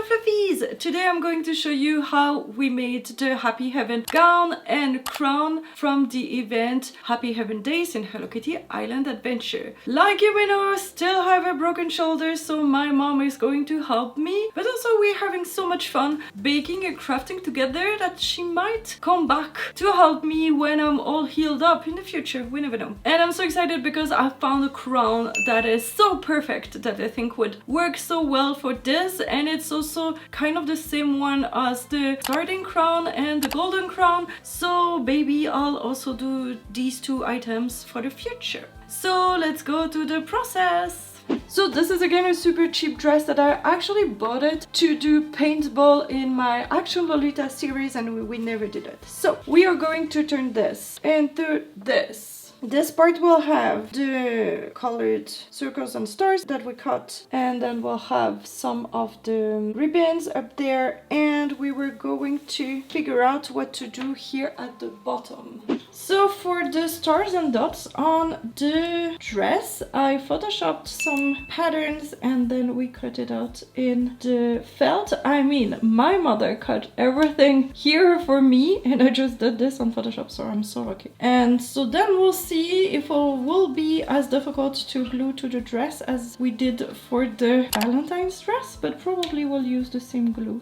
Hello Fluffies! Today I'm going to show you how we made the Happy Heaven gown and crown from the event Happy Heaven Days in Hello Kitty Island Adventure. Like you may know, I still have a broken shoulder, so my mom is going to help me. But also we're having so much fun baking and crafting together that she might come back to help me when I'm all healed up in the future. We never know. And I'm so excited because I found a crown that is so perfect that I think would work so well for this, and it's also kind of the same one as the sardine crown and the golden crown, so maybe I'll also do these two items for the future. So let's go to the process. So this is again a super cheap dress that I actually bought it to do paintball in my Action Lolita series, and we never did it. So we are going to turn this into this. This part will have the colored circles and stars that we cut, and then we'll have some of the ribbons up there, and we were going to figure out what to do here at the bottom. So for the stars and dots on the dress, I photoshopped some patterns and then we cut it out in the felt. I mean, my mother cut everything here for me, and I just did this on Photoshop, so I'm so lucky. And so then we'll see if it will be as difficult to glue to the dress as we did for the Valentine's dress, but probably we'll use the same glue.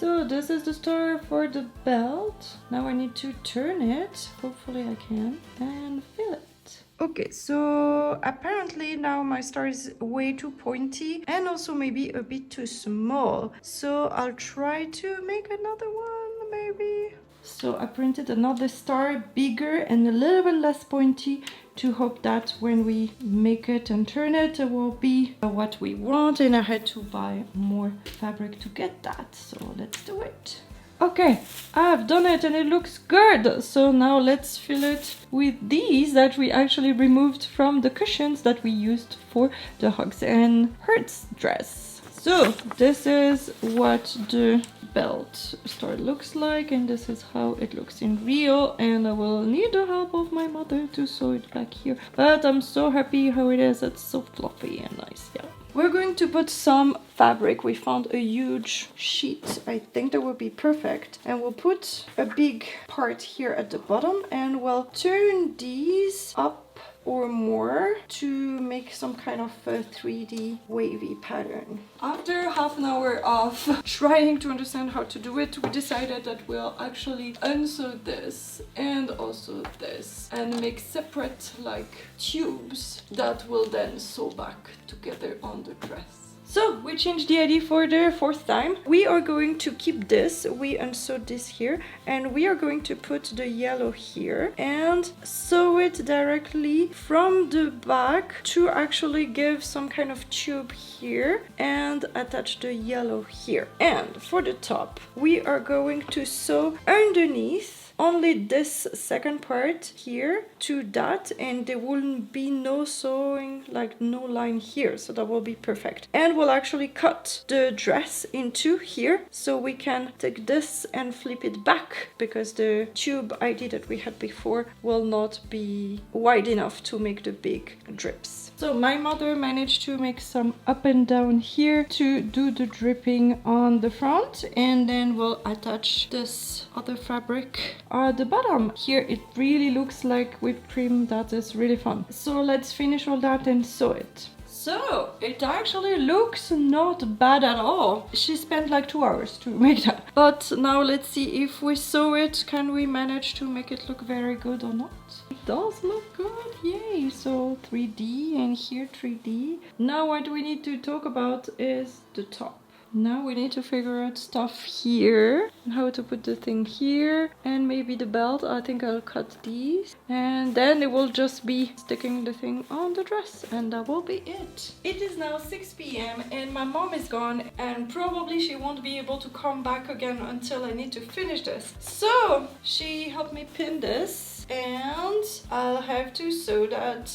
So this is the star for the belt. Now I need to turn it, hopefully I can, and fill it. Okay, so apparently now my star is way too pointy and also maybe a bit too small. So I'll try to make another one, maybe. So I printed another star, bigger and a little bit less pointy, to hope that when we make it and turn it, it will be what we want. And I had to buy more fabric to get that, so let's do it. Okay, I've done it and it looks good. So now let's fill it with these that we actually removed from the cushions that we used for the Hugs and Hurts dress. So this is what the belt star looks like, and this is how it looks in real, and I will need the help of my mother to sew it back here, but I'm so happy how it is. It's so fluffy and nice. Yeah, we're going to put some fabric. We found a huge sheet, I think that will be perfect, and we'll put a big part here at the bottom, and we'll turn these up or more to make some kind of a 3D wavy pattern. After half an hour of trying to understand how to do it, we decided that we'll actually unsew this and also this and make separate like tubes that will then sew back together on the dress. So we changed the idea for the fourth time. We are going to keep this. We unsewed this here, and we are going to put the yellow here and sew it directly from the back to actually give some kind of tube here and attach the yellow here. And for the top, we are going to sew underneath only this second part here to that, and there will be no sewing, like no line here, so that will be perfect. And we'll actually cut the dress into here so we can take this and flip it back, because the tube idea that we had before will not be wide enough to make the big drips. So my mother managed to make some up and down here to do the dripping on the front, and then we'll attach this other fabric at the bottom. Here it really looks like whipped cream. That is really fun. So let's finish all that and sew it. So it actually looks not bad at all. She spent like 2 hours to make that. But now let's see if we sew it, can we manage to make it look very good or not? It does look good, yay! So 3D and here 3D. Now what we need to talk about is the top. Now we need to figure out stuff here, how to put the thing here, and maybe the belt. I think I'll cut these, and then it will just be sticking the thing on the dress, and that will be it. It is now 6 p.m. and my mom is gone, and probably she won't be able to come back again until I need to finish this. So she helped me pin this, and I'll have to sew that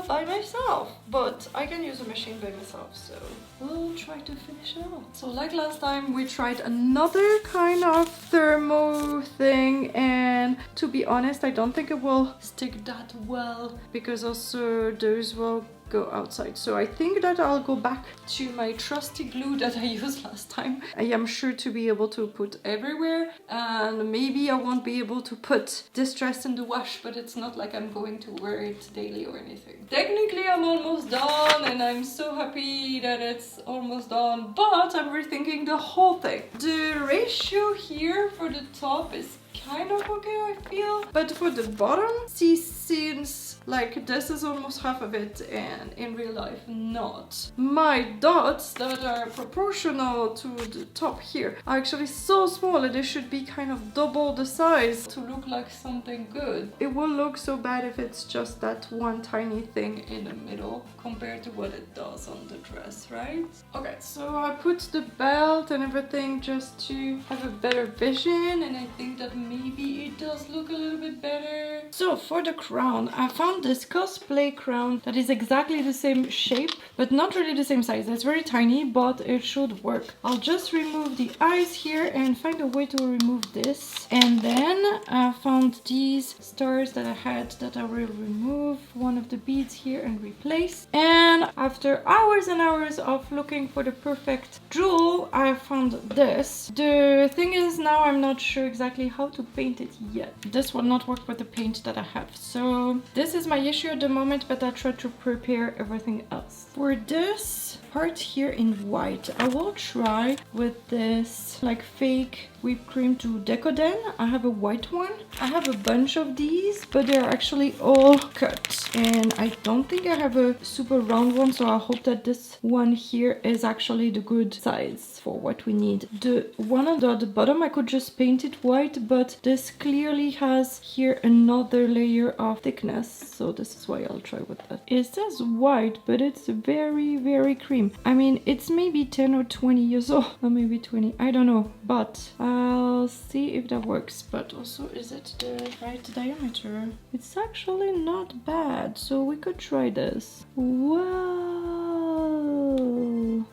by myself, but I can use a machine by myself, so we'll try to finish it out. So like last time, we tried another kind of thermo thing, and to be honest, I don't think it will stick that well, because also those will go outside. So I think that I'll go back to my trusty glue that I used last time. I am sure to be able to put everywhere, and maybe I won't be able to put this dress in the wash, but it's not like I'm going to wear it daily or anything. Technically I'm almost done, and I'm so happy that it's almost done, but I'm rethinking the whole thing. The ratio here for the top is kind of okay, I feel, but for the bottom, see, seems like this is almost half of it, and in real life not. My dots that are proportional to the top here are actually so small that they should be kind of double the size to look like something good. It will look so bad if it's just that one tiny thing in the middle compared to what it does on the dress, right? Okay, so I put the belt and everything just to have a better vision, and I think that maybe it does look a little bit better. So for the crown, I found this cosplay crown that is exactly the same shape, but not really the same size. It's very tiny, but it should work. I'll just remove the eyes here and find a way to remove this. And then I found these stars that I had that I will remove one of the beads here and replace. And after hours and hours of looking for the perfect jewel, I found this. The thing is, now I'm not sure exactly how to paint it yet. This will not work with the paint that I have. So this is my issue at the moment, but I try to prepare everything else. For this part here in white, I will try with this like fake whipped cream to Decoden. I have a white one. I have a bunch of these, but they're actually all cut, and I don't think I have a super round one, so I hope that this one here is actually the good size for what we need. The one on the bottom, I could just paint it white, but this clearly has here another layer of thickness, so this is why I'll try with that. It says white, but it's very, very cream. I mean, it's maybe 10 or 20 years old, or maybe 20, I don't know, but I'll see if that works. But also, is it the right diameter? It's actually not bad, so we could try this. Whoa!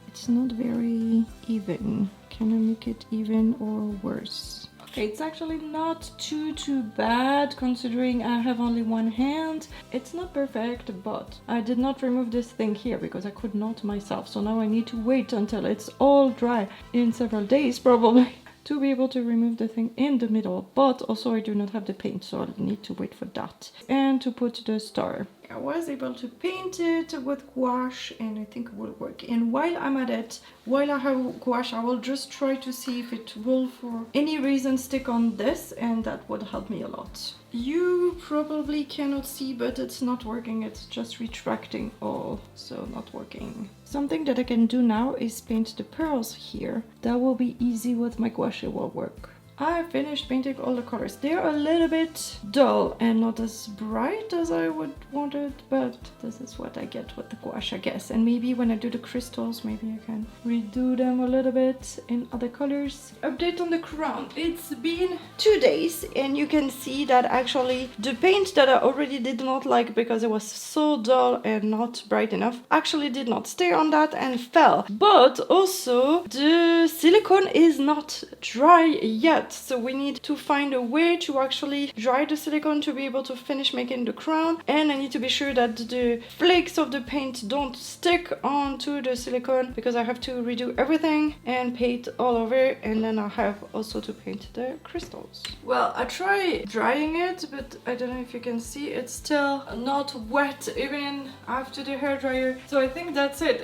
It's not very even. Can I make it even or worse? Okay, it's actually not too bad considering I have only one hand. It's not perfect, but I did not remove this thing here because I could not myself. So now I need to wait until it's all dry in several days probably to be able to remove the thing in the middle. But also I do not have the paint, so I'll need to wait for that. And to put the star. I was able to paint it with gouache, and I think it will work. And while I'm at it, while I have gouache, I will just try to see if it will for any reason stick on this, and that would help me a lot. You probably cannot see, but it's not working. It's just retracting all, so not working. Something that I can do now is paint the pearls here. That will be easy with my gouache, it will work. I finished painting all the colors. They're a little bit dull and not as bright as I would want it, but this is what I get with the gouache, I guess. And maybe when I do the crystals, maybe I can redo them a little bit in other colors. Update on the crown. It's been 2 days, and you can see that actually the paint that I already did not like because it was so dull and not bright enough actually did not stay on that and fell. But also the silicone is not dry yet. So we need to find a way to actually dry the silicone to be able to finish making the crown, and I need to be sure that the flakes of the paint don't stick onto the silicone because I have to redo everything and paint all over, and then I have also to paint the crystals. Well, I tried drying it, but I don't know if you can see, it's still not wet even after the hairdryer. So I think that's it.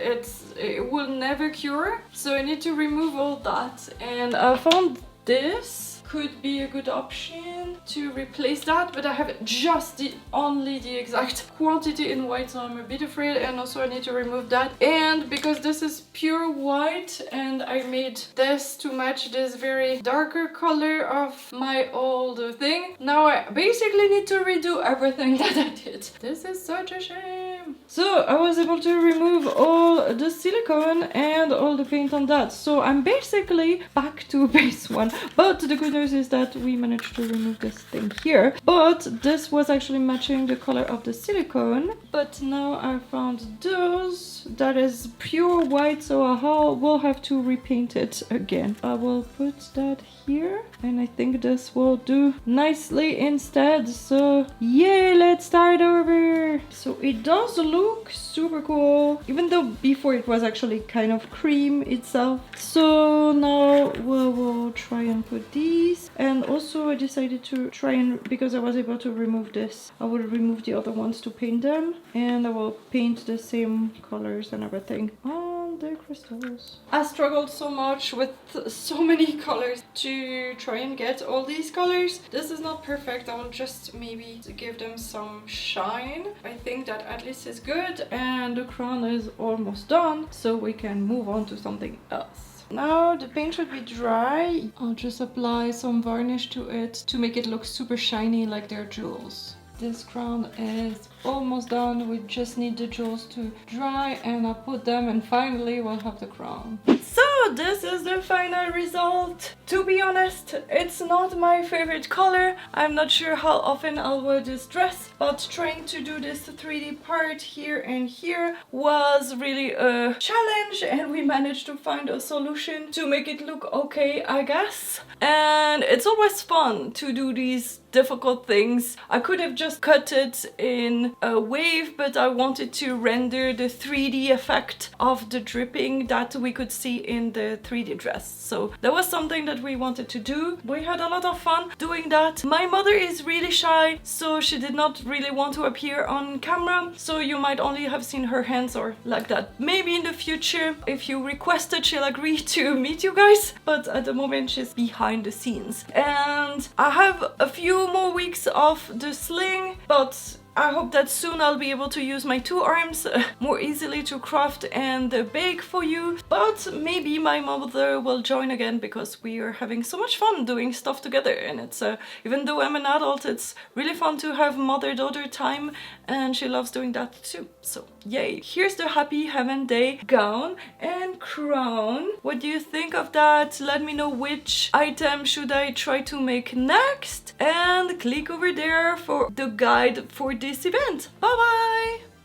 It will never cure, so I need to remove all that, and I found this could be a good option to replace that, but I have just only the exact quantity in white, so I'm a bit afraid. And also I need to remove that, and because this is pure white and I made this to match this very darker color of my old thing, now I basically need to redo everything that I did. This is such a shame. So I was able to remove all the silicone and all the paint on that, so I'm basically back to base one. But the good news is that we managed to remove this thing here, but this was actually matching the color of the silicone. But now I found those that is pure white, so I will have to repaint it again. I will put that here, and I think this will do nicely instead. So yeah, let's start over. So it does look look super cool, even though before it was actually kind of cream itself. So now we will try and put these, and also I decided to try and, because I was able to remove this, I will remove the other ones to paint them, and I will paint the same colors and everything on the crystals. I struggled so much with so many colors to try and get all these colors. This is not perfect. I will just maybe give them some shine. I think that at least is good, and the crown is almost done, so we can move on to something else. Now the paint should be dry. I'll just apply some varnish to it to make it look super shiny like they're jewels. This crown is almost done. We just need the jewels to dry, and I'll put them, and finally we'll have the crown. So this is the final result. To be honest, it's not my favorite color. I'm not sure how often I'll wear this dress, but trying to do this 3D part here and here was really a challenge, and we managed to find a solution to make it look okay, I guess. And it's always fun to do these difficult things. I could have just cut it in a wave, but I wanted to render the 3D effect of the dripping that we could see in the 3D dress. So that was something that we wanted to do. We had a lot of fun doing that. My mother is really shy, so she did not really want to appear on camera, so you might only have seen her hands or like that. Maybe in the future, if you requested, she'll agree to meet you guys, but at the moment she's behind the scenes. And I have a few more weeks of the sling, but I hope that soon I'll be able to use my two arms more easily to craft and bake for you. But maybe my mother will join again, because we are having so much fun doing stuff together, and it's even though I'm an adult, it's really fun to have mother-daughter time, and she loves doing that too. So yay! Here's the Happy Heaven Day gown and crown. What do you think of that? Let me know which item should I try to make next, and click over there for the guide for this event. Bye bye!